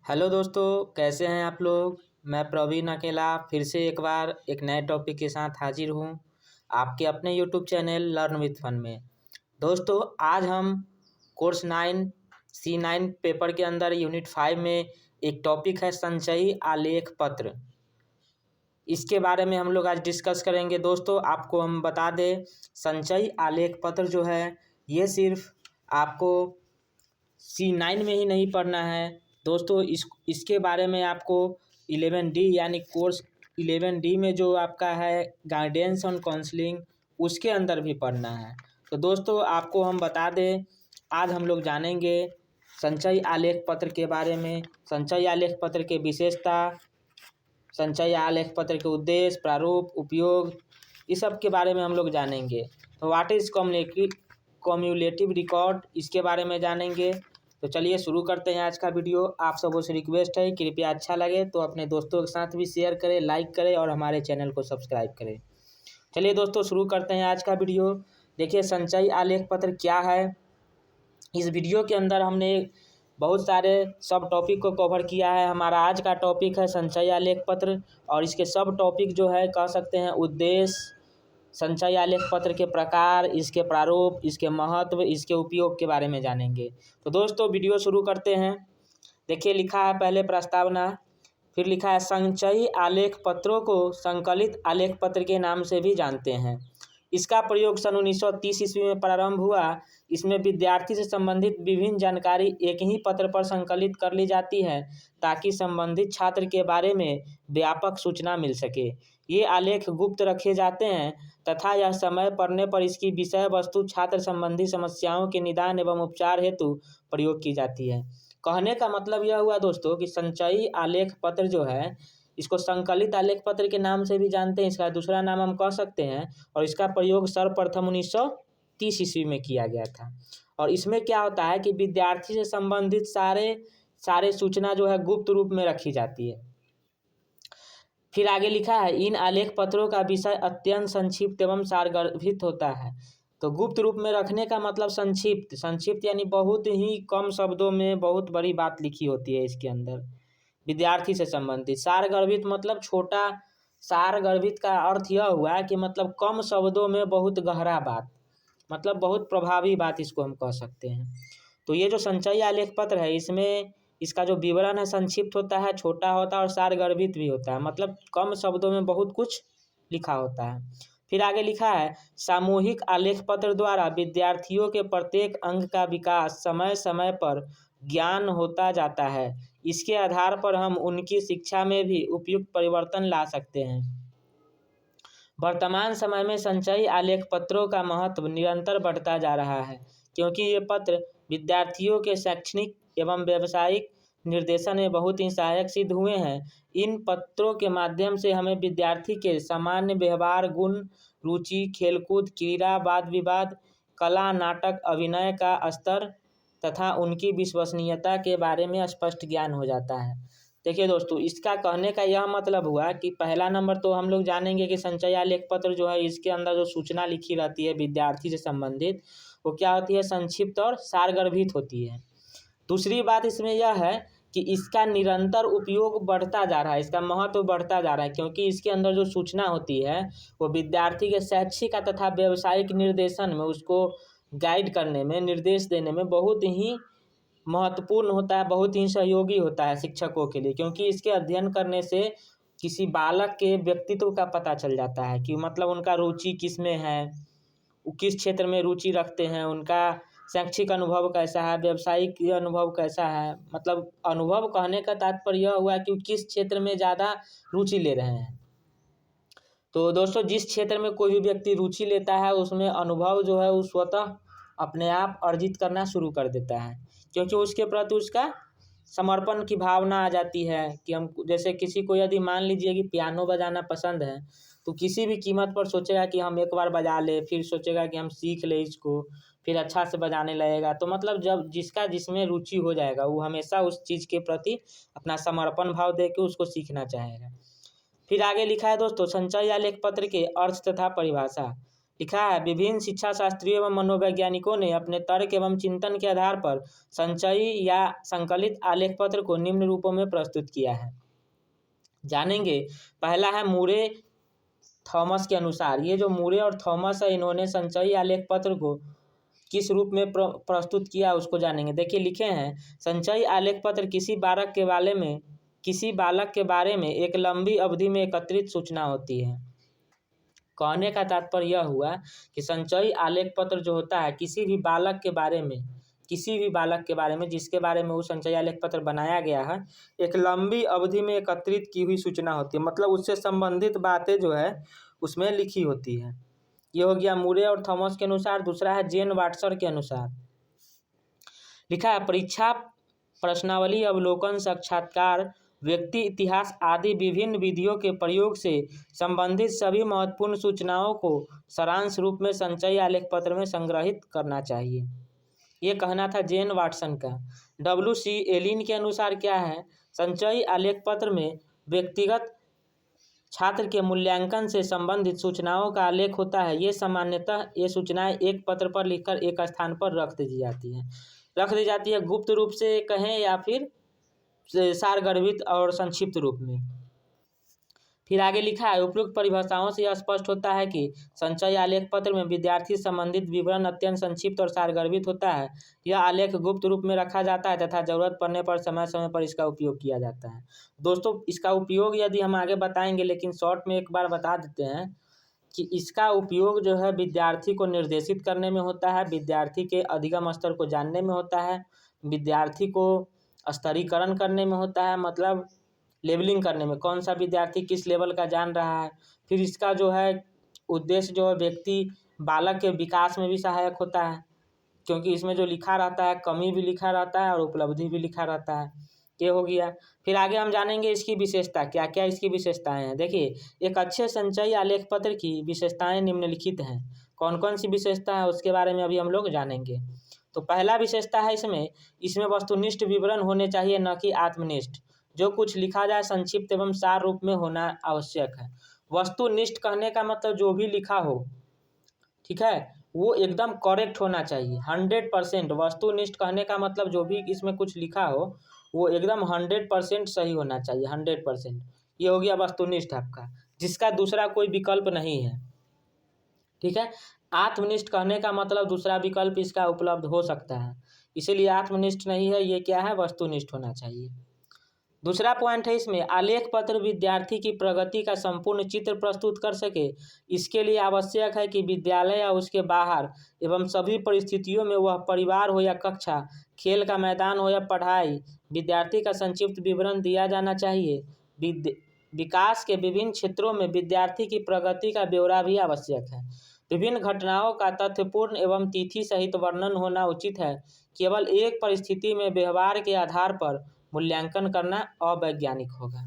Hello दोस्तों, कैसे हैं आप लोग। मैं प्रवीण अकेला फिर से एक बार एक नए टॉपिक के साथ हाजिर हूँ आपके अपने YouTube channel learn with fun में। दोस्तों, आज हम कोर्स 9 C9 पेपर के अंदर यूनिट 5 में एक टॉपिक है संचयी आलेख पत्र। इसके बारे में हम लोग आज डिस्कस करेंगे। दोस्तों, आपको हम बता दें, संचयी आलेख पत्र जो है ये सिर्फ आपको C9 में ही नहीं पढ़ना है। दोस्तों, इसके बारे में आपको 11D यानी कोर्स 11D में जो आपका है गाइडेंस ऑन काउंसलिंग, उसके अंदर भी पढ़ना है। तो दोस्तों, आपको हम बता दें, आज हम लोग जानेंगे संचयी आलेख पत्र के बारे में, संचयी आलेख पत्र के विशेषता, संचयी आलेख पत्र के उद्देश्य, प्रारूप, उपयोग, इस सब के बारे में हम लोग जानेंगे। तो व्हाट इज कम्युलेटिव रिकॉर्ड, इसके बारे में जानेंगे। तो चलिए शुरू करते हैं आज का वीडियो। आप सबों से रिक्वेस्ट है, कृपया अच्छा लगे तो अपने दोस्तों के साथ भी शेयर करें, लाइक करें और हमारे चैनल को सब्सक्राइब करें। चलिए दोस्तों, शुरू करते हैं आज का वीडियो। देखिए, संचयी आलेख पत्र क्या है। इस वीडियो के अंदर हमने बहुत सारे सब टॉपिक को कवर किया है। हमारा आज का टॉपिक है संचयी आलेख पत्र, और इसके सब टॉपिक जो है कह सकते हैं उद्देश्य, संचयी आलेख पत्र के प्रकार, इसके प्रारूप, इसके महत्व, इसके उपयोग के बारे में जानेंगे। तो दोस्तों, वीडियो शुरू करते हैं। देखिए, लिखा है पहले प्रस्तावना, फिर लिखा है संचयी आलेख पत्रों को संकलित आलेख पत्र के नाम से भी जानते हैं। इसका प्रयोग सन 1930 ईस्वी में प्रारंभ हुआ। इसमें विद्यार्थी से संबंधित विभिन्न जानकारी एक ही पत्र पर संकलित कर ली जाती है ताकि संबंधित छात्र के बारे में व्यापक सूचना मिल सके। ये आलेख गुप्त रखे जाते हैं तथा यह समय पड़ने पर इसकी विषय वस्तु छात्र संबंधी समस्याओं के निदान एवं उपचार हेतु प्रयोग की जाती है। कहने का मतलब यह हुआ दोस्तों कि संचयी आलेख पत्र जो है, इसको संकलित आलेख पत्र के नाम से भी जानते हैं, इसका दूसरा नाम हम कह सकते हैं। और इसका प्रयोग सर्वप्रथम 1930 ईस्वी में किया गया था। और इसमें क्या होता है कि विद्यार्थी से संबंधित सारे सूचना जो है गुप्त रूप में रखी जाती है। फिर आगे लिखा है, इन आलेख पत्रों का विषय अत्यंत संक्षिप्त एवं सारगर्भित होता है। तो गुप्त रूप में रखने का मतलब संक्षिप्त यानी बहुत ही कम शब्दों में बहुत बड़ी बात लिखी होती है इसके अंदर, विद्यार्थी से संबंधित। सारगर्भित मतलब छोटा, सारगर्भित का अर्थ यह हुआ कि मतलब कम शब्दों में बहुत गहरा बात, मतलब बहुत प्रभावी बात, इसको हम कह सकते हैं। तो ये जो संचयी आलेख पत्र है, इसमें इसका जो विवरण है संक्षिप्त होता है, छोटा होता है और सारगर्भित भी होता है, मतलब कम शब्दों में बहुत कुछ लिखा होता है। फिर आगे लिखा है, सामूहिक आलेख पत्र द्वारा विद्यार्थियों के प्रत्येक अंग का विकास समय समय पर ज्ञान होता जाता है। इसके आधार पर हम उनकी शिक्षा में भी उपयुक्त परिवर्तन ला सकते हैं। वर्तमान समय में संचयी आलेख पत्रों का महत्व निरंतर बढ़ता जा रहा है, क्योंकि ये पत्र विद्यार्थियों के शैक्षणिक एवं व्यावसायिक निर्देशन में बहुत ही सहायक सिद्ध हुए हैं। इन पत्रों के माध्यम से हमें विद्यार्थी के सामान्य व्यवहार गुण, रुचि, खेलकूद, क्रीड़ा, वाद विवाद, कला, नाटक, अभिनय का स्तर तथा उनकी विश्वसनीयता के बारे में स्पष्ट ज्ञान हो जाता है। देखिए दोस्तों, इसका कहने का यह मतलब हुआ कि पहला नंबर तो हम लोग जानेंगे कि संचयी आलेख पत्र जो है, इसके अंदर जो सूचना लिखी रहती है विद्यार्थी से संबंधित, वो क्या होती है, संक्षिप्त और सारगर्भित होती है। दूसरी बात इसमें यह है कि इसका निरंतर उपयोग बढ़ता जा रहा है, इसका महत्व बढ़ता जा रहा है, क्योंकि इसके अंदर जो सूचना होती है वो विद्यार्थी के शैक्षिक तथा व्यावसायिक निर्देशन में, उसको गाइड करने में, निर्देश देने में बहुत ही महत्वपूर्ण होता है, बहुत ही सहयोगी होता है शिक्षकों के लिए। क्योंकि इसके अध्ययन करने से किसी बालक के व्यक्तित्व का पता चल जाता है कि मतलब उनका रुचि किस में है, वो किस क्षेत्र में रुचि रखते हैं, उनका शैक्षिक अनुभव कैसा है, व्यावसायिक अनुभव कैसा है। मतलब अनुभव कहने का तात्पर्य यह हुआ कि किस क्षेत्र में ज़्यादा रुचि ले रहे हैं। तो दोस्तों, जिस क्षेत्र में कोई भी व्यक्ति रुचि लेता है उसमें अनुभव जो है वो स्वतः अपने आप अर्जित करना शुरू कर देता है, क्योंकि उसके प्रति उसका समर्पण की भावना आ जाती है। कि हम जैसे किसी को यदि मान लीजिए कि पियानो बजाना पसंद है, तो किसी भी कीमत पर सोचेगा कि हम एक बार बजा ले, फिर सोचेगा कि हम सीख ले इसको, फिर अच्छा से बजाने लगेगा। तो मतलब जब जिसका जिसमें रुचि हो जाएगा, वो हमेशा उस चीज़ के प्रति अपना समर्पण भाव दे के उसको सीखना चाहेगा। फिर आगे लिखा है दोस्तों, संचयी आलेख पत्र के अर्थ तथा परिभाषा। लिखा है, विभिन्न शिक्षा शास्त्रियों एवं मनोवैज्ञानिकों ने अपने तर्क एवं चिंतन के आधार पर संचयी या संकलित आलेख पत्र को निम्न रूपों में प्रस्तुत किया है। जानेंगे। पहला है मूरे थॉमस के अनुसार। ये जो मूरे और थॉमस है, इन्होंने संचयी आलेख पत्र को किस रूप में प्रस्तुत किया उसको जानेंगे। देखिए लिखे हैं, संचयी आलेख पत्र किसी बालक के बारे में एक लंबी अवधि में एकत्रित सूचना होती है। कहने का तात्पर्य यह हुआ कि संचयी आलेख पत्र जो होता है किसी भी बालक के बारे में जिसके बारे में वो संचयी आलेख पत्र बनाया गया है, एक लंबी अवधि में एकत्रित की हुई सूचना होती है। मतलब उससे संबंधित बातें जो है उसमें लिखी होती है। ये हो गया मूरे और थॉमस के अनुसार। दूसरा है जेन वाटसन के अनुसार। लिखा है, परीक्षा, प्रश्नावली, अवलोकन, साक्षात्कार, व्यक्ति इतिहास आदि विभिन्न विधियों के प्रयोग से संबंधित सभी महत्वपूर्ण सूचनाओं को सारांश रूप में संचयी आलेख पत्र में संग्रहित करना चाहिए। ये कहना था जेन वाटसन का। W.C. एलिन के अनुसार क्या है, संचयी आलेख पत्र में व्यक्तिगत छात्र के मूल्यांकन से संबंधित सूचनाओं का आलेख होता है। ये सामान्यतः ये सूचनाएं एक पत्र पर लिखकर एक स्थान पर रख दी जाती है गुप्त रूप से कहें या फिर सारगर्भित और संक्षिप्त रूप में। फिर आगे लिखा है, उपयुक्त परिभाषाओं से यह स्पष्ट होता है कि संचयी आलेख पत्र में विद्यार्थी संबंधित विवरण अत्यंत संक्षिप्त और सारगर्भित होता है। यह आलेख गुप्त रूप में रखा जाता है तथा जरूरत पड़ने पर समय समय पर इसका उपयोग किया जाता है। दोस्तों, इसका उपयोग यदि हम आगे बताएंगे, लेकिन शॉर्ट में एक बार बता देते हैं कि इसका उपयोग जो है विद्यार्थी को निर्देशित करने में होता है, विद्यार्थी के अधिगम स्तर को जानने में होता है, विद्यार्थी को स्तरीकरण करने में होता है, मतलब लेवलिंग करने में, कौन सा विद्यार्थी किस लेवल का जान रहा है। फिर इसका जो है उद्देश्य जो है व्यक्ति बालक के विकास में भी सहायक होता है, क्योंकि इसमें जो लिखा रहता है कमी भी लिखा रहता है और उपलब्धि भी लिखा रहता है। ये हो गया। फिर आगे हम जानेंगे इसकी विशेषता, क्या क्या इसकी विशेषताएं हैं। देखिए, एक अच्छे संचयी आलेख पत्र की विशेषताएं निम्नलिखित हैं। कौन कौन सी विशेषता है उसके बारे में अभी हम लोग जानेंगे। तो पहला विशेषता है इसमें वस्तुनिष्ठ विवरण होने चाहिए, न कि आत्मनिष्ठ। जो कुछ लिखा जाए संक्षिप्त एवं सार रूप में होना आवश्यक है। वस्तुनिष्ठ कहने का मतलब जो भी लिखा हो, ठीक है, वो एकदम करेक्ट होना चाहिए, 100%। वस्तुनिष्ठ कहने का मतलब जो भी इसमें कुछ लिखा हो वो एकदम 100% सही होना चाहिए, 100%। ये हो गया वस्तुनिष्ठ आपका, जिसका दूसरा कोई विकल्प नहीं है, ठीक है। आत्मनिष्ठ कहने का मतलब दूसरा विकल्प इसका उपलब्ध हो सकता है, इसीलिए आत्मनिष्ठ नहीं है, ये क्या है, वस्तुनिष्ठ होना चाहिए। दूसरा पॉइंट है इसमें, आलेख पत्र विद्यार्थी की प्रगति का संपूर्ण चित्र प्रस्तुत कर सके। इसके लिए आवश्यक है कि विद्यालय या उसके बाहर एवं सभी परिस्थितियों में, वह परिवार हो या कक्षा, खेल का मैदान हो या पढ़ाई, विद्यार्थी का संक्षिप्त विवरण दिया जाना चाहिए। विकास के विभिन्न क्षेत्रों में विद्यार्थी की प्रगति का ब्यौरा भी आवश्यक है। विभिन्न घटनाओं का तथ्यपूर्ण एवं तिथि सहित वर्णन होना उचित है। केवल एक परिस्थिति में व्यवहार के आधार पर मूल्यांकन करना अवैज्ञानिक होगा।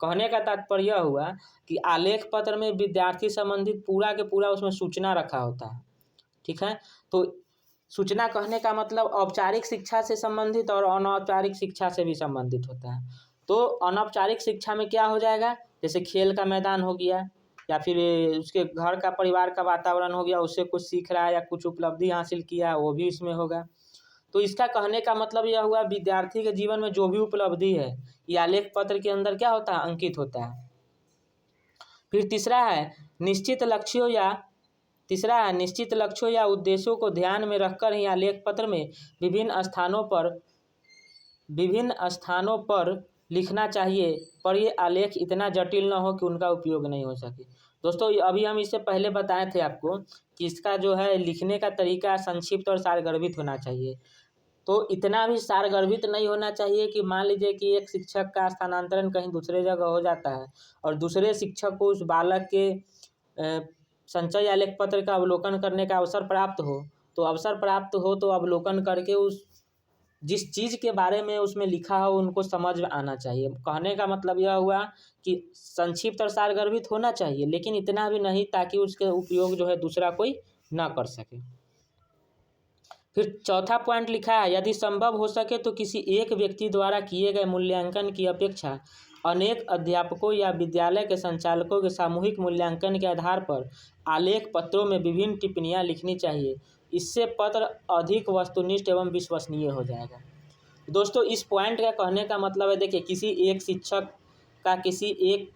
कहने का तात्पर्य यह हुआ कि आलेख पत्र में विद्यार्थी संबंधित पूरा के पूरा उसमें सूचना रखा होता है, ठीक है। तो सूचना कहने का मतलब औपचारिक शिक्षा से संबंधित और अनौपचारिक शिक्षा से भी संबंधित होता है। तो अनौपचारिक शिक्षा में क्या हो जाएगा, जैसे खेल का मैदान हो गया, या फिर उसके घर का परिवार का वातावरण हो गया, उससे कुछ सीख रहा है या कुछ उपलब्धि हासिल किया, वो भी इसमें होगा। तो इसका कहने का मतलब यह हुआ, विद्यार्थी के जीवन में जो भी उपलब्धि है ये आलेख पत्र के अंदर क्या होता है, अंकित होता है। फिर तीसरा है निश्चित लक्ष्यों या उद्देश्यों को ध्यान में रखकर ही आलेख पत्र में विभिन्न स्थानों पर लिखना चाहिए, पर ये आलेख इतना जटिल न हो कि उनका उपयोग नहीं हो सके। दोस्तों, अभी हम इससे पहले बताए थे आपको कि इसका जो है लिखने का तरीका संक्षिप्त और सारगर्भित होना चाहिए। तो इतना भी सारगर्भित नहीं होना चाहिए कि मान लीजिए कि एक शिक्षक का स्थानांतरण कहीं दूसरे जगह हो जाता है और दूसरे शिक्षक को उस बालक के संचयी आलेख पत्र का अवलोकन करने का अवसर प्राप्त हो, तो अवलोकन करके उस जिस चीज़ के बारे में उसमें लिखा हो उनको समझ में आना चाहिए। कहने का मतलब यह हुआ कि संक्षिप्त और सारगर्भित होना चाहिए, लेकिन इतना भी नहीं ताकि उसके उपयोग जो है दूसरा कोई ना कर सके। फिर चौथा पॉइंट लिखा है, यदि संभव हो सके तो किसी एक व्यक्ति द्वारा किए गए मूल्यांकन की अपेक्षा अनेक अध्यापकों या विद्यालय के संचालकों के सामूहिक मूल्यांकन के आधार पर आलेख पत्रों में विभिन्न टिप्पणियां लिखनी चाहिए। इससे पत्र अधिक वस्तुनिष्ठ एवं विश्वसनीय हो जाएगा। दोस्तों, इस पॉइंट का कहने का मतलब है, देखिए, किसी एक शिक्षक का किसी एक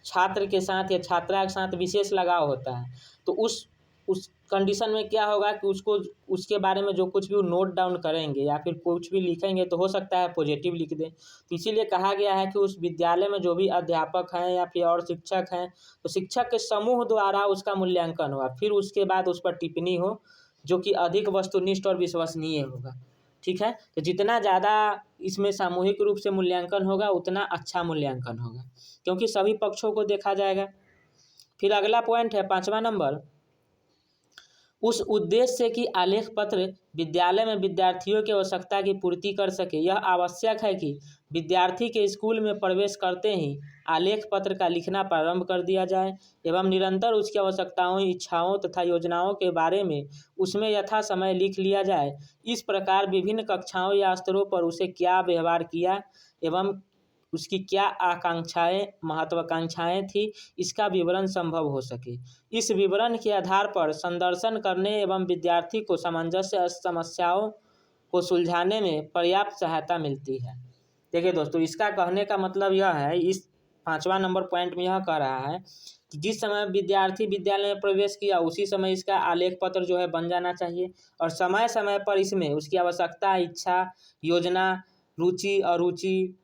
छात्र के साथ या छात्रा के साथ विशेष लगाव होता है, तो उस कंडीशन में क्या होगा कि उसको उसके बारे में जो कुछ भी वो नोट डाउन करेंगे या फिर कुछ भी लिखेंगे तो हो सकता है पॉजिटिव लिख दें। तो इसीलिए कहा गया है कि उस विद्यालय में जो भी अध्यापक हैं या फिर और शिक्षक हैं, तो शिक्षक के समूह द्वारा उसका मूल्यांकन होगा, फिर उसके बाद उस पर टिप्पणी हो जो कि अधिक वस्तुनिष्ठ और विश्वसनीय होगा। ठीक है, तो जितना ज़्यादा इसमें सामूहिक रूप से मूल्यांकन होगा उतना अच्छा मूल्यांकन होगा, क्योंकि सभी पक्षों को देखा जाएगा। फिर अगला पॉइंट है 5वां नंबर, उस उद्देश्य से कि आलेख पत्र विद्यालय में विद्यार्थियों की आवश्यकता की पूर्ति कर सके। यह आवश्यक है कि विद्यार्थी के स्कूल में प्रवेश करते ही आलेख पत्र का लिखना प्रारंभ कर दिया जाए एवं निरंतर उसकी आवश्यकताओं, इच्छाओं तथा योजनाओं के बारे में उसमें यथा समय लिख लिया जाए। इस प्रकार विभिन्न कक्षाओं या स्तरों पर उसे क्या व्यवहार किया एवं उसकी क्या आकांक्षाएं, महत्वाकांक्षाएं थी, इसका विवरण संभव हो सके। इस विवरण के आधार पर संदर्शन करने एवं विद्यार्थी को सामंजस्य समस्याओं को सुलझाने में पर्याप्त सहायता मिलती है। देखिए दोस्तों, इसका कहने का मतलब यह है, इस 5वां नंबर पॉइंट में यह कह रहा है कि जिस समय विद्यार्थी विद्यालय में प्रवेश किया उसी समय इसका आलेख पत्र जो है बन जाना चाहिए और समय समय पर इसमें उसकी आवश्यकता, इच्छा, योजना, रुचि, अरुचि,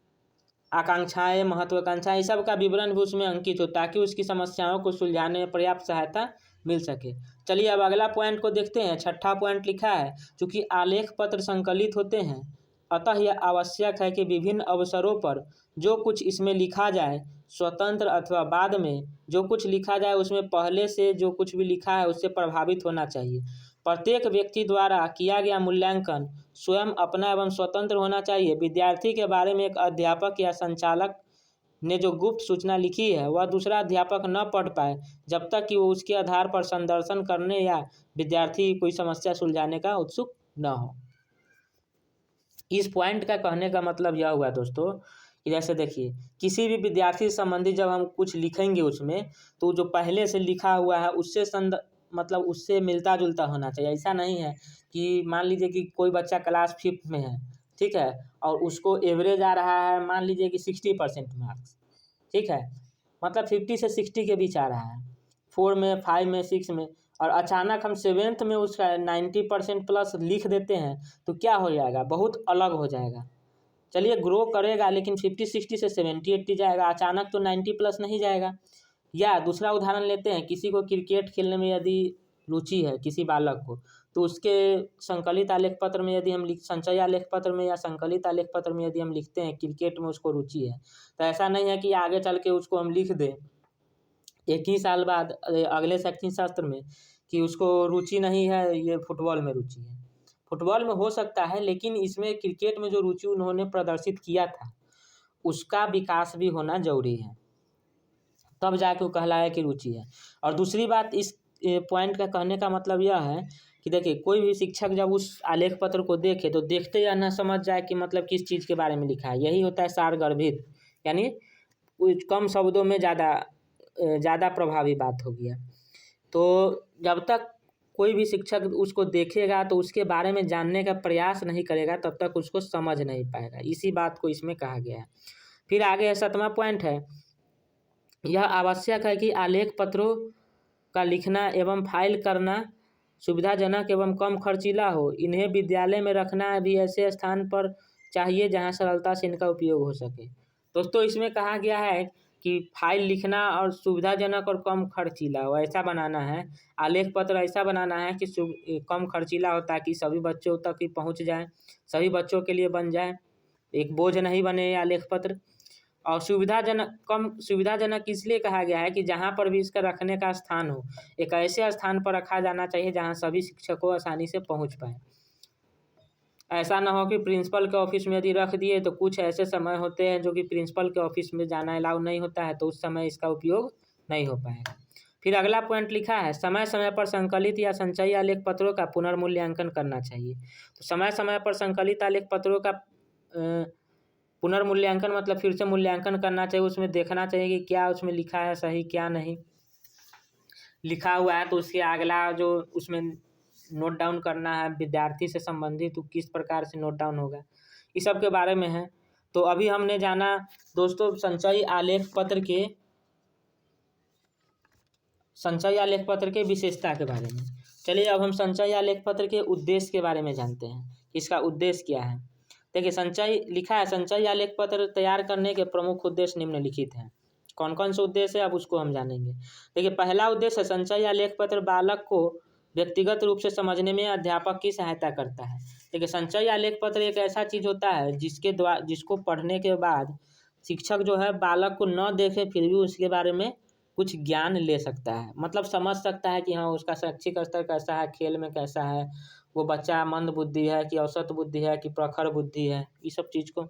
आकांक्षाएं, महत्वाकांक्षाएं, सब का विवरण भी उसमें अंकित हो ताकि उसकी समस्याओं को सुलझाने में पर्याप्त सहायता मिल सके। चलिए अब अगला पॉइंट को देखते हैं। 6ठा पॉइंट लिखा है, चूँकि आलेख पत्र संकलित होते हैं अतः यह आवश्यक है कि विभिन्न अवसरों पर जो कुछ इसमें लिखा जाए, स्वतंत्र अथवा बाद में जो कुछ लिखा जाए उसमें पहले से जो कुछ भी लिखा है उससे प्रभावित होना चाहिए। प्रत्येक व्यक्ति द्वारा किया गया मूल्यांकन स्वयं अपना एवं स्वतंत्र होना चाहिए। विद्यार्थी के बारे में एक अध्यापक या संचालक ने जो गुप्त सूचना लिखी है वह दूसरा अध्यापक न पढ़ पाए जब तक कि वो उसके आधार पर संदर्शन करने या विद्यार्थी कोई समस्या सुलझाने का उत्सुक न हो। इस पॉइंट का कहने का मतलब यह हुआ दोस्तों कि जैसे देखिए, किसी भी विद्यार्थी से संबंधित जब हम कुछ लिखेंगे उसमें, तो जो पहले से लिखा हुआ है उससे मतलब उससे मिलता जुलता होना चाहिए। ऐसा नहीं है कि मान लीजिए कि कोई बच्चा क्लास 5th में है, ठीक है, और उसको एवरेज आ रहा है मान लीजिए कि 60% मार्क्स, ठीक है, मतलब 50 से 60 के बीच आ रहा है, 4 में, 5 में, 6 में, और अचानक हम 7th में उसका 90% प्लस लिख देते हैं तो क्या हो जाएगा, बहुत अलग हो जाएगा। चलिए, ग्रो करेगा लेकिन 50-60 से 70-80 जाएगा, अचानक तो 90 प्लस नहीं जाएगा। या दूसरा उदाहरण लेते हैं, किसी को क्रिकेट खेलने में यदि रुचि है किसी बालक को, तो उसके संकलित आलेख पत्र में यदि हम संचय आलेख पत्र में या संकलित आलेख पत्र में यदि हम लिखते हैं क्रिकेट में उसको रुचि है, तो ऐसा नहीं है कि आगे चल के उसको हम लिख दें 1 ही साल बाद अगले शैक्षणिक सत्र में कि उसको रुचि नहीं है, ये फुटबॉल में रुचि है। फुटबॉल में हो सकता है, लेकिन इसमें क्रिकेट में जो रुचि उन्होंने प्रदर्शित किया था उसका विकास भी होना जरूरी है, तब जाके वो कहलाया कि रुचि है। और दूसरी बात, इस पॉइंट का कहने का मतलब यह है कि देखिए, कोई भी शिक्षक जब उस आलेख पत्र को देखे तो देखते या न समझ जाए कि मतलब किस चीज़ के बारे में लिखा है। यही होता है सारगर्भित, यानी कम शब्दों में ज़्यादा प्रभावी बात हो गया। तो जब तक कोई भी शिक्षक उसको देखेगा तो उसके बारे में जानने का प्रयास नहीं करेगा तब तक उसको समझ नहीं पाएगा। इसी बात को इसमें कहा गया है। फिर आगे 7वां पॉइंट है, यह आवश्यक है कि आलेख पत्रों का लिखना एवं फाइल करना सुविधाजनक एवं कम खर्चीला हो। इन्हें विद्यालय में रखना भी ऐसे स्थान पर चाहिए जहां सरलता से इनका उपयोग हो सके। दोस्तों, इसमें कहा गया है कि फाइल लिखना और सुविधाजनक और कम खर्चीला हो, ऐसा बनाना है। आलेख पत्र ऐसा बनाना है कि कम खर्चीला हो ताकि सभी बच्चों तक ही पहुंच जाए, सभी बच्चों के लिए बन जाए, एक बोझ नहीं बने आलेख पत्र। और सुविधाजनक इसलिए कहा गया है कि जहाँ पर भी इसका रखने का स्थान हो, एक ऐसे स्थान पर रखा जाना चाहिए जहाँ सभी शिक्षकों आसानी से पहुँच पाए। ऐसा ना हो कि प्रिंसिपल के ऑफिस में यदि रख दिए तो कुछ ऐसे समय होते हैं जो कि प्रिंसिपल के ऑफिस में जाना अलाउ नहीं होता है, तो उस समय इसका उपयोग नहीं हो पाएगा। फिर अगला पॉइंट लिखा है समय समय पर संकलित या संचयी आलेख पत्रों का पुनर्मूल्यांकन करना चाहिए। तो समय समय पर संकलित आलेख पत्रों का पुनर्मूल्यांकन मतलब फिर से मूल्यांकन करना चाहिए, उसमें देखना चाहिए कि क्या उसमें लिखा है सही क्या नहीं लिखा हुआ है। तो उसके अगला जो उसमें नोट डाउन करना है विद्यार्थी से संबंधित, तो किस प्रकार से नोट डाउन होगा, इस सब के बारे में है। तो अभी हमने जाना दोस्तों संचयी आलेख पत्र के विशेषता के बारे में। चलिए अब हम संचयी आलेख पत्र के उद्देश्य के बारे में जानते हैं, इसका उद्देश्य क्या है। देखिए संचयी लिखा है, संचयी आलेख पत्र तैयार करने के प्रमुख उद्देश्य निम्नलिखित हैं। कौन कौन से उद्देश्य है अब उसको हम जानेंगे। देखिए पहला उद्देश्य संचयी आलेख पत्र बालक को व्यक्तिगत रूप से समझने में अध्यापक की सहायता करता है। देखिए संचयी आलेख पत्र एक ऐसा चीज़ होता है जिसको पढ़ने के बाद शिक्षक जो है बालक को न देखे फिर भी उसके बारे में कुछ ज्ञान ले सकता है, मतलब समझ सकता है कि हाँ उसका शैक्षिक स्तर कैसा है, खेल में कैसा है, वो बच्चा मंद बुद्धि है कि औसत बुद्धि है कि प्रखर बुद्धि है, इस सब चीज़ को।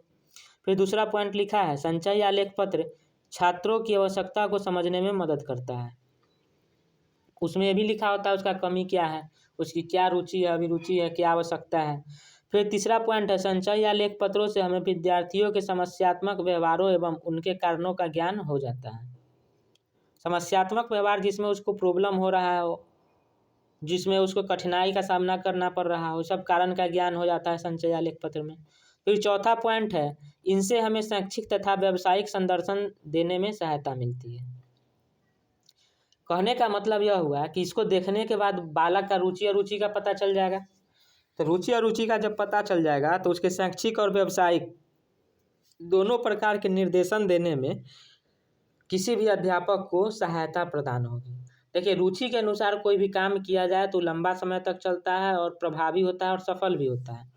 फिर दूसरा पॉइंट लिखा है संचयी आलेख पत्र छात्रों की आवश्यकता को समझने में मदद करता है। उसमें ये भी लिखा होता है उसका कमी क्या है, उसकी क्या रुचि है, अभिरुचि है, क्या आवश्यकता है। फिर तीसरा पॉइंट है संचयी आलेख पत्रों से हमें विद्यार्थियों के समस्यात्मक व्यवहारों एवं उनके कारणों का ज्ञान हो जाता है। समस्यात्मक व्यवहार जिसमें उसको प्रॉब्लम हो रहा हो, जिसमें उसको कठिनाई का सामना करना पड़ रहा हो, सब कारण का ज्ञान हो जाता है संचयी आलेख पत्र में। फिर चौथा पॉइंट है इनसे हमें शैक्षिक तथा व्यावसायिक संदर्शन देने में सहायता मिलती है। कहने का मतलब यह हुआ कि इसको देखने के बाद बालक का रुचि अरुचि का पता चल जाएगा। तो रुचि अरुचि का जब पता चल जाएगा तो उसके शैक्षिक और व्यावसायिक दोनों प्रकार के निर्देशन देने में किसी भी अध्यापक को सहायता प्रदान होगी। देखिए रुचि के अनुसार कोई भी काम किया जाए तो लंबा समय तक चलता है और प्रभावी होता है और सफल भी होता है,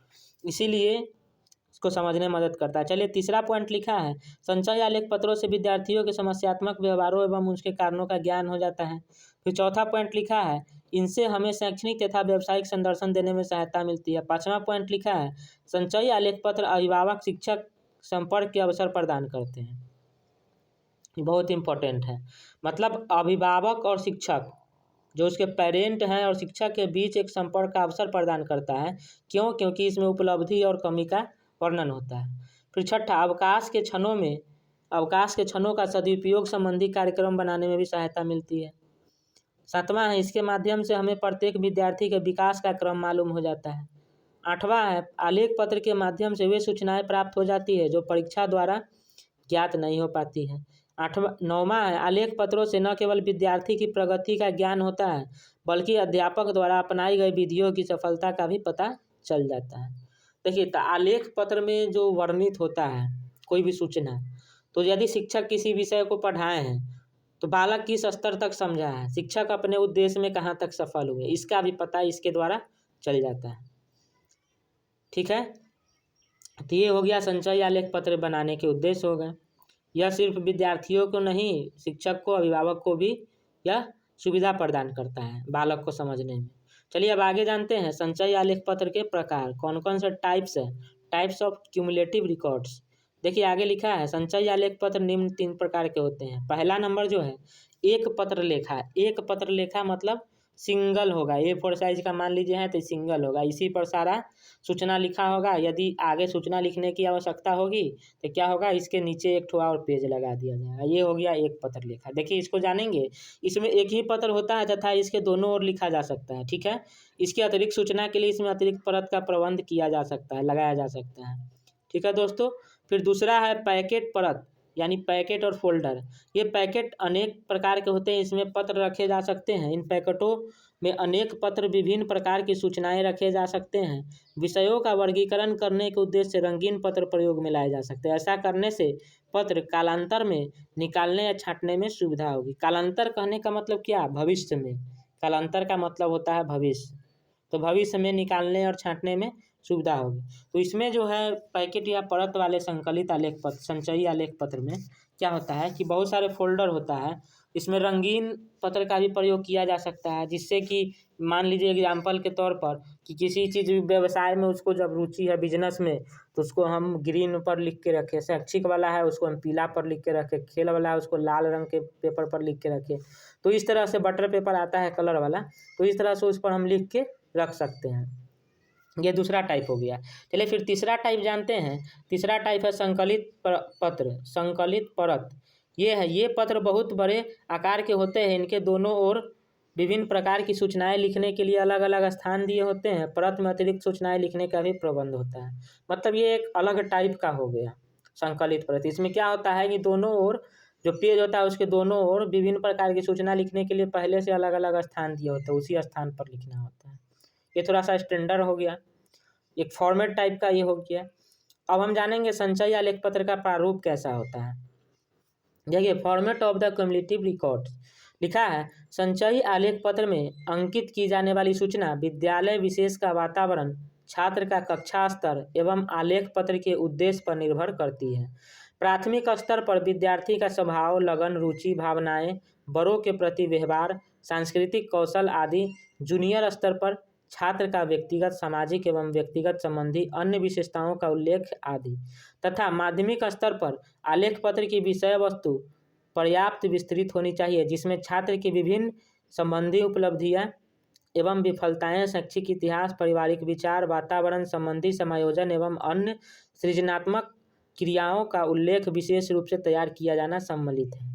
इसीलिए इसको समझने में मदद करता है। चलिए तीसरा पॉइंट लिखा है संचयी आलेख पत्रों से विद्यार्थियों के समस्यात्मक व्यवहारों एवं उसके कारणों का ज्ञान हो जाता है। फिर चौथा पॉइंट लिखा है इनसे हमें शैक्षणिक तथा व्यावसायिक संदर्शन देने में सहायता मिलती है। पाँचवा पॉइंट लिखा है संचयी आलेख पत्र अभिभावक शिक्षक संपर्क के अवसर प्रदान करते हैं। बहुत इम्पोर्टेंट है, मतलब अभिभावक और शिक्षक जो उसके पेरेंट हैं और शिक्षक के बीच एक संपर्क का अवसर प्रदान करता है। क्यों? क्योंकि इसमें उपलब्धि और कमी का वर्णन होता है। फिर छठा अवकाश के क्षणों का सदुपयोग संबंधी कार्यक्रम बनाने में भी सहायता मिलती है। सातवां है इसके माध्यम से हमें प्रत्येक विद्यार्थी के विकास का क्रम मालूम हो जाता है। आठवां है आलेख पत्र के माध्यम से वे सूचनाएं प्राप्त हो जाती है जो परीक्षा द्वारा ज्ञात नहीं हो पाती है। नौवां है आलेख पत्रों से न केवल विद्यार्थी की प्रगति का ज्ञान होता है बल्कि अध्यापक द्वारा अपनाई गई विधियों की सफलता का भी पता चल जाता है। देखिए तो आलेख पत्र में जो वर्णित होता है कोई भी सूचना, तो यदि शिक्षक किसी विषय को पढ़ाए हैं तो बालक किस स्तर तक समझा है, शिक्षक अपने उद्देश्य में कहाँ तक सफल हुए, इसका भी पता इसके द्वारा चल जाता है। ठीक है, तो ये हो गया संचयी आलेख पत्र बनाने के उद्देश्य हो गए। यह सिर्फ विद्यार्थियों को नहीं, शिक्षक को अभिभावक को भी यह सुविधा प्रदान करता है बालक को समझने में। चलिए अब आगे जानते हैं संचयी आलेख पत्र के प्रकार कौन कौन से टाइप्स ऑफ क्यूमुलेटिव रिकॉर्ड्स। देखिए आगे लिखा है संचयी आलेख पत्र निम्न 3 प्रकार के होते हैं। पहला नंबर जो है एक पत्र लेखा। एक पत्र लेखा मतलब सिंगल होगा, A4 साइज का मान लीजिए है तो सिंगल होगा, इसी पर सारा सूचना लिखा होगा। यदि आगे सूचना लिखने की आवश्यकता होगी तो क्या होगा, इसके नीचे एक ठो और पेज लगा दिया जाएगा। ये हो गया एक पत्र लेखा। देखिए इसको जानेंगे, इसमें एक ही पत्र होता है तथा इसके दोनों ओर लिखा जा सकता है। ठीक है, इसके अतिरिक्त सूचना के लिए इसमें अतिरिक्त परत का प्रबंध किया जा सकता है, लगाया जा सकता है। ठीक है दोस्तों। फिर दूसरा है पैकेट परत यानी पैकेट और फोल्डर। ये पैकेट अनेक प्रकार के होते हैं, इसमें पत्र रखे जा सकते हैं। इन पैकेटों में अनेक पत्र विभिन्न प्रकार की सूचनाएं रखे जा सकते हैं। विषयों का वर्गीकरण करने के उद्देश्य से रंगीन पत्र प्रयोग में लाए जा सकते हैं। ऐसा करने से पत्र कालांतर में निकालने या छांटने में सुविधा होगी। कालांतर कहने का मतलब क्या, भविष्य में। कालांतर का मतलब होता है भविष्य, तो भविष्य में निकालने और छांटने में सुविधा होगी। तो इसमें जो है पैकेट या परत वाले संकलित आलेख पत्र, संचयी आलेख पत्र में क्या होता है कि बहुत सारे फोल्डर होता है। इसमें रंगीन पत्र का भी प्रयोग किया जा सकता है, जिससे कि मान लीजिए एग्जाम्पल के तौर पर कि किसी चीज़ व्यवसाय में उसको जब रुचि है बिजनेस में, तो उसको हम ग्रीन पर लिख के रखें, शैक्षिक वाला है उसको हम पीला पर लिख के रखें, खेल वाला है उसको लाल रंग के पेपर पर लिख के रखें। तो इस तरह से बटर पेपर आता है कलर वाला, तो इस तरह से उस पर हम लिख के रख सकते हैं। ये दूसरा टाइप हो गया। चलिए फिर तीसरा टाइप जानते हैं। तीसरा टाइप है संकलित पत्र, संकलित परत। ये है, ये पत्र बहुत बड़े आकार के होते हैं। इनके दोनों ओर विभिन्न प्रकार की सूचनाएं लिखने के लिए अलग अलग स्थान दिए होते हैं। परत में अतिरिक्त सूचनाएं लिखने का भी प्रबंध होता है। मतलब ये एक अलग टाइप का हो गया संकलित परत। इसमें क्या होता है कि दोनों ओर जो पेज होता है उसके दोनों ओर विभिन्न प्रकार की सूचना लिखने के लिए पहले से अलग अलग स्थान दिए होते हैं, उसी स्थान पर लिखना होता है। ये थोड़ा सा स्टैंडर्ड हो गया, एक फॉर्मेट टाइप का ये हो गया। अब हम जानेंगे संचयी आलेख पत्र का प्रारूप कैसा होता है। देखिए, format of the cumulative record लिखा है, संचयी आलेख पत्र में अंकित की जाने वाली सूचना विद्यालय विशेष का वातावरण, छात्र का कक्षा स्तर एवं आलेख पत्र के उद्देश्य पर निर्भर करती है। प्राथमिक स्तर पर विद्यार्थी का स्वभाव, लगन, रुचि, भावनाएं, बड़ों के प्रति व्यवहार, सांस्कृतिक कौशल आदि। जूनियर स्तर पर छात्र का व्यक्तिगत, सामाजिक एवं व्यक्तिगत संबंधी अन्य विशेषताओं का उल्लेख आदि। तथा माध्यमिक स्तर पर आलेख पत्र की विषय वस्तु पर्याप्त विस्तृत होनी चाहिए, जिसमें छात्र की विभिन्न संबंधी उपलब्धियां एवं विफलताएं, शैक्षिक इतिहास, पारिवारिक विचार, वातावरण संबंधी समायोजन एवं अन्य सृजनात्मक क्रियाओं का उल्लेख विशेष रूप से तैयार किया जाना सम्मिलित है।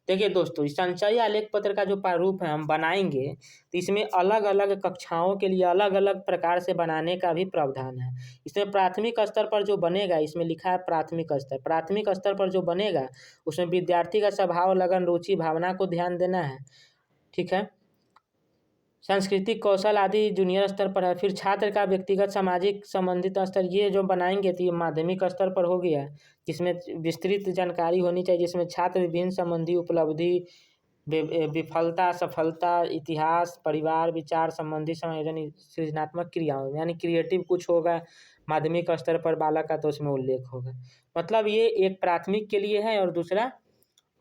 देखिए दोस्तों, इस संचयी आलेख पत्र का जो प्रारूप है हम बनाएंगे, तो इसमें अलग अलग कक्षाओं के लिए अलग अलग प्रकार से बनाने का भी प्रावधान है। इसमें प्राथमिक स्तर पर जो बनेगा, इसमें लिखा है प्राथमिक स्तर, प्राथमिक स्तर पर जो बनेगा उसमें विद्यार्थी का स्वभाव, लगन, रुचि, भावना को ध्यान देना है। ठीक है। सांस्कृतिक कौशल आदि जूनियर स्तर पर है। फिर छात्र का व्यक्तिगत, सामाजिक संबंधित स्तर, ये जो बनाएंगे तो ये माध्यमिक स्तर पर हो गया, जिसमें विस्तृत जानकारी होनी चाहिए, जिसमें छात्र विभिन्न संबंधी उपलब्धि, विफलता, सफलता, इतिहास, परिवार, विचार संबंधी समायोजन, सृजनात्मक क्रियाओं यानी क्रिएटिव कुछ होगा माध्यमिक स्तर पर बालक का, तो उसमें उल्लेख होगा। मतलब ये एक प्राथमिक के लिए है और दूसरा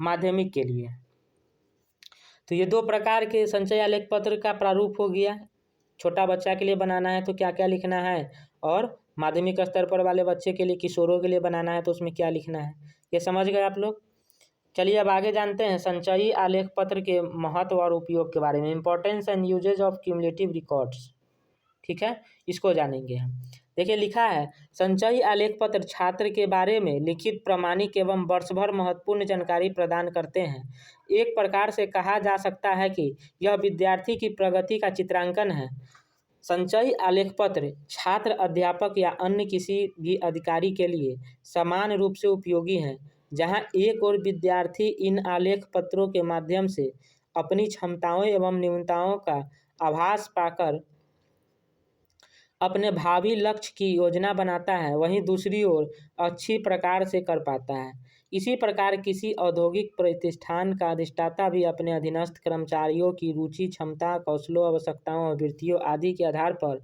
माध्यमिक के लिए। तो ये दो प्रकार के संचयी आलेख पत्र का प्रारूप हो गया। छोटा बच्चा के लिए बनाना है तो क्या क्या लिखना है, और माध्यमिक स्तर पर वाले बच्चे के लिए, किशोरों के लिए बनाना है तो उसमें क्या लिखना है। ये समझ गए आप लोग। चलिए अब आगे जानते हैं संचयी आलेख पत्र के महत्व और उपयोग के बारे में। Importance and usages of cumulative records. ठीक है, इसको जानेंगे हम। देखिए, लिखा है, संचयी आलेख पत्र छात्र के बारे में लिखित, प्रामाणिक एवं वर्ष भर महत्वपूर्ण जानकारी प्रदान करते हैं। एक प्रकार से कहा जा सकता है कि यह विद्यार्थी की प्रगति का चित्रांकन है। संचयी आलेख पत्र छात्र, अध्यापक या अन्य किसी भी अधिकारी के लिए समान रूप से उपयोगी हैं। जहां एक और विद्यार्थी इन आलेख पत्रों के माध्यम से अपनी क्षमताओं एवं न्यूनताओं का आभास पाकर अपने भावी लक्ष्य की योजना बनाता है, वहीं दूसरी ओर अच्छी प्रकार से कर पाता है। इसी प्रकार किसी औद्योगिक प्रतिष्ठान का अधिष्ठाता भी अपने अधीनस्थ कर्मचारियों की रुचि, क्षमता, कौशलों, आवश्यकताओं, अभिवृत्तियों आदि के आधार पर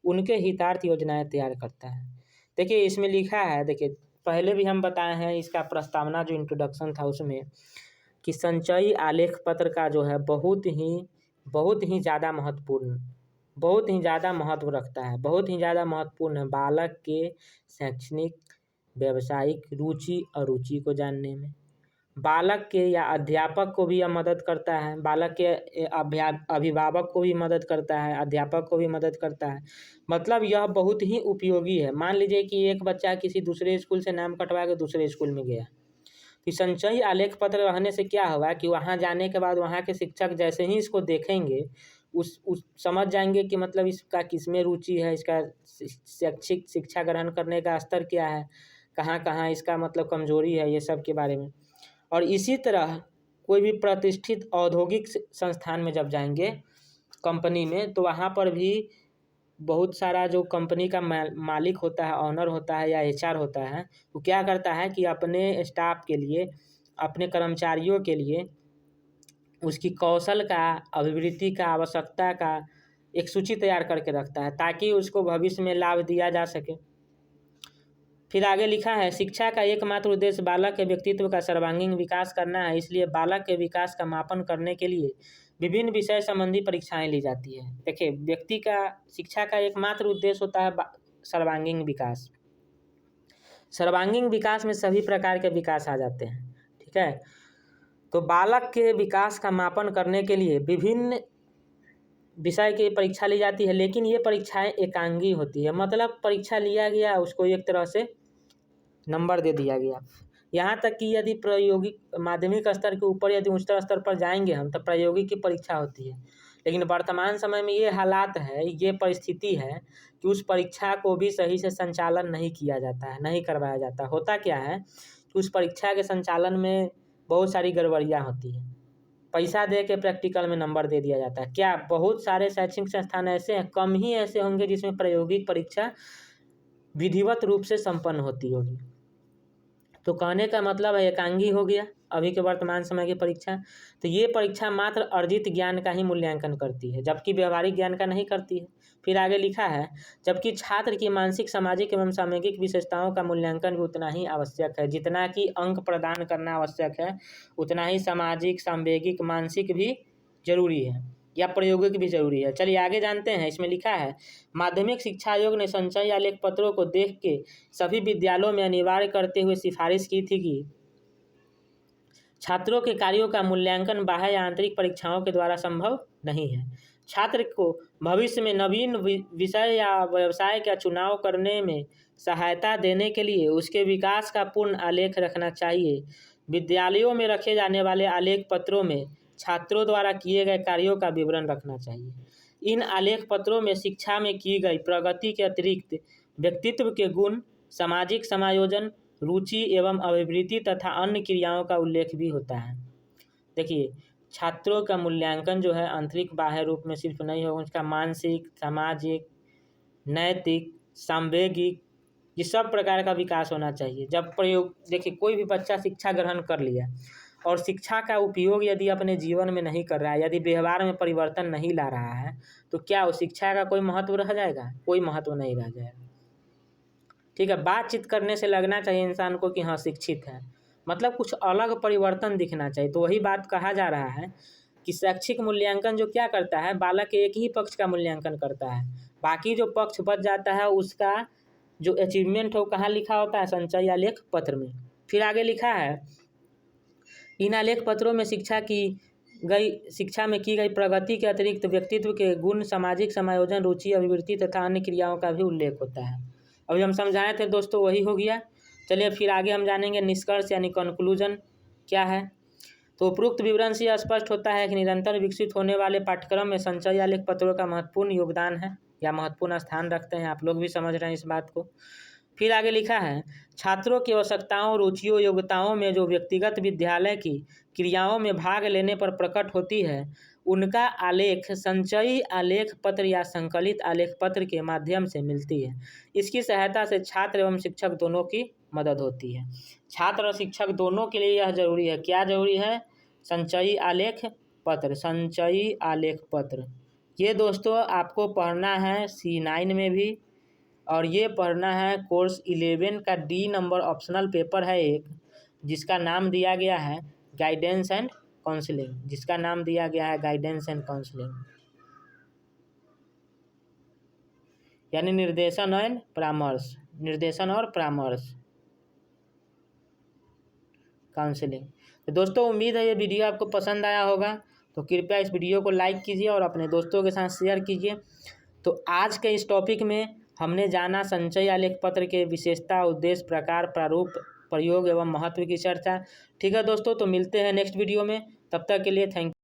उनके हितार्थ योजनाएं तैयार करता है। देखिए, इसमें लिखा है, देखिए पहले भी हम बताए हैं इसका प्रस्तावना जो इंट्रोडक्शन था उसमें, कि संचयी आलेख पत्र का जो है बहुत ही ज़्यादा महत्वपूर्ण, बहुत ही ज़्यादा महत्व रखता है, बहुत ही ज़्यादा महत्वपूर्ण है बालक के शैक्षणिक, व्यावसायिक रुचि, अरुचि को जानने में। बालक के या अध्यापक को भी यह मदद करता है, बालक के अभिभावक को भी मदद करता है, अध्यापक को भी मदद करता है। मतलब यह बहुत ही उपयोगी है। मान लीजिए कि एक बच्चा किसी दूसरे स्कूल से नाम कटवा के दूसरे स्कूल में गया, तो संचयी आलेख पत्र रहने से क्या होगा कि वहाँ जाने के बाद वहाँ के शिक्षक जैसे ही इसको देखेंगे, उस समझ जाएंगे कि मतलब इसका किसमें रुचि है, इसका शैक्षिक शिक्षा ग्रहण करने का स्तर क्या है, कहाँ कहाँ इसका मतलब कमजोरी है, ये सब के बारे में। और इसी तरह कोई भी प्रतिष्ठित औद्योगिक संस्थान में जब जाएंगे, कंपनी में, तो वहाँ पर भी बहुत सारा जो कंपनी का मालिक होता है, ऑनर होता है या एचआर होता है, वो क्या करता है कि अपने स्टाफ के लिए, अपने कर्मचारियों के लिए उसकी कौशल का, अभिवृत्ति का, आवश्यकता का एक सूची तैयार करके रखता है ताकि उसको भविष्य में लाभ दिया जा सके। फिर आगे लिखा है, शिक्षा का एकमात्र उद्देश्य बालक के व्यक्तित्व का सर्वांगीण विकास करना है, इसलिए बालक के विकास का मापन करने के लिए विभिन्न विषय संबंधी परीक्षाएं ली जाती है। देखिए, व्यक्ति का शिक्षा का एकमात्र उद्देश्य होता है सर्वांगीण विकास। सर्वांगीण विकास में सभी प्रकार के विकास आ जाते हैं, ठीक है। तो बालक के विकास का मापन करने के लिए विभिन्न विषय की परीक्षा ली जाती है, लेकिन ये परीक्षाएं एकांगी होती है। मतलब परीक्षा लिया गया, उसको एक तरह से नंबर दे दिया गया। यहाँ तक कि यदि प्रायोगिक माध्यमिक स्तर के ऊपर यदि उच्चतर स्तर पर जाएंगे हम, तो प्रायोगिक की परीक्षा होती है। लेकिन वर्तमान समय में ये हालात है, ये परिस्थिति है कि उस परीक्षा को भी सही से संचालन नहीं किया जाता है, नहीं करवाया जाता। होता क्या है कि उस परीक्षा के संचालन में बहुत सारी गड़बड़ियाँ होती हैं। पैसा दे के प्रैक्टिकल में नंबर दे दिया जाता है। क्या बहुत सारे शैक्षणिक संस्थान ऐसे हैं, कम ही ऐसे होंगे जिसमें प्रायोगिक परीक्षा विधिवत रूप से संपन्न होती होगी। तो कहने का मतलब है एकांगी हो गया अभी के वर्तमान समय की परीक्षा। तो ये परीक्षा मात्र अर्जित ज्ञान का ही मूल्यांकन करती है, जबकि व्यवहारिक ज्ञान का नहीं करती है। फिर आगे लिखा है, जबकि छात्र की मानसिक, सामाजिक एवं सामूहिक विशेषताओं का मूल्यांकन भी उतना ही आवश्यक है। जितना कि अंक प्रदान करना आवश्यक है, उतना ही सामाजिक, सांवेगिक, मानसिक भी जरूरी है, या प्रायोगिक भी जरूरी है। चलिए आगे जानते हैं। इसमें लिखा है, माध्यमिक शिक्षा आयोग ने संचय आलेख पत्रों को देख के सभी विद्यालयों में अनिवार्य करते हुए सिफारिश की थी कि छात्रों के कार्यों का मूल्यांकन बाह्य या आंतरिक परीक्षाओं के द्वारा संभव नहीं है। छात्र को भविष्य में नवीन विषय या व्यवसाय का चुनाव करने में सहायता देने के लिए उसके विकास का पूर्ण आलेख रखना चाहिए। विद्यालयों में रखे जाने वाले आलेख पत्रों में छात्रों द्वारा किए गए कार्यों का विवरण रखना चाहिए। इन आलेख पत्रों में शिक्षा में की गई प्रगति के अतिरिक्त व्यक्तित्व के गुण, सामाजिक समायोजन, रुचि एवं अभिवृत्ति तथा अन्य क्रियाओं का उल्लेख भी होता है। देखिए, छात्रों का मूल्यांकन जो है आंतरिक बाह्य रूप में सिर्फ नहीं होगा, उसका मानसिक, सामाजिक, नैतिक, सांवेगिक, ये सब प्रकार का विकास होना चाहिए। जब प्रयोग, देखिए कोई भी बच्चा शिक्षा ग्रहण कर लिया और शिक्षा का उपयोग यदि अपने जीवन में नहीं कर रहा है, यदि व्यवहार में परिवर्तन नहीं ला रहा है, तो क्या उस शिक्षा का कोई महत्व रह जाएगा? कोई महत्व नहीं रह जाएगा, ठीक है। बातचीत करने से लगना चाहिए इंसान को कि हाँ शिक्षित है, मतलब कुछ अलग परिवर्तन दिखना चाहिए। तो वही बात कहा जा रहा है कि शैक्षिक मूल्यांकन जो क्या करता है, बालक के एक ही पक्ष का मूल्यांकन करता है, बाकी जो पक्ष बच जाता है उसका जो अचीवमेंट है वो कहाँ लिखा होता है? संचय आलेख पत्र में। फिर आगे लिखा है, इन आलेख पत्रों में शिक्षा में की गई प्रगति के अतिरिक्त व्यक्तित्व के गुण, सामाजिक समायोजन, रुचि, अभिवृत्ति तथा अन्य क्रियाओं का भी उल्लेख होता है। अभी हम समझाए थे दोस्तों, वही हो गया। चलिए फिर आगे हम जानेंगे निष्कर्ष यानी कंक्लूजन क्या है। तो उपरोक्त विवरण से यह स्पष्ट होता है कि निरंतर विकसित होने वाले पाठ्यक्रम में संचय आलेख पत्रों का महत्वपूर्ण योगदान है या महत्वपूर्ण स्थान रखते हैं। आप लोग भी समझ रहे हैं इस बात को। फिर आगे लिखा है, छात्रों की आवश्यकताओं, रुचियों, योग्यताओं में जो व्यक्तिगत विद्यालय की क्रियाओं में भाग लेने पर प्रकट होती है, उनका आलेख संचयी आलेख पत्र या संकलित आलेख पत्र के माध्यम से मिलती है। इसकी सहायता से छात्र एवं शिक्षक दोनों की मदद होती है। छात्र और शिक्षक दोनों के लिए यह जरूरी है। क्या जरूरी है? संचयी आलेख पत्र, संचयी आलेख पत्र। ये दोस्तों आपको पढ़ना है C9 में भी, और ये पढ़ना है कोर्स 11 का D नंबर ऑप्शनल पेपर है एक, जिसका नाम दिया गया है गाइडेंस एंड काउंसलिंग, जिसका नाम दिया गया है गाइडेंस एंड काउंसलिंग, यानी निर्देशन एंड परामर्श, निर्देशन और परामर्श, काउंसलिंग। तो दोस्तों उम्मीद है ये वीडियो आपको पसंद आया होगा, तो कृपया इस वीडियो को लाइक कीजिए और अपने दोस्तों के साथ शेयर कीजिए। तो आज के इस टॉपिक में हमने जाना संचय आलेख पत्र के विशेषता, उद्देश्य, प्रकार, प्रारूप, प्रयोग एवं महत्व की चर्चा। ठीक है दोस्तों, तो मिलते हैं नेक्स्ट वीडियो में। तब तक के लिए थैंक यू।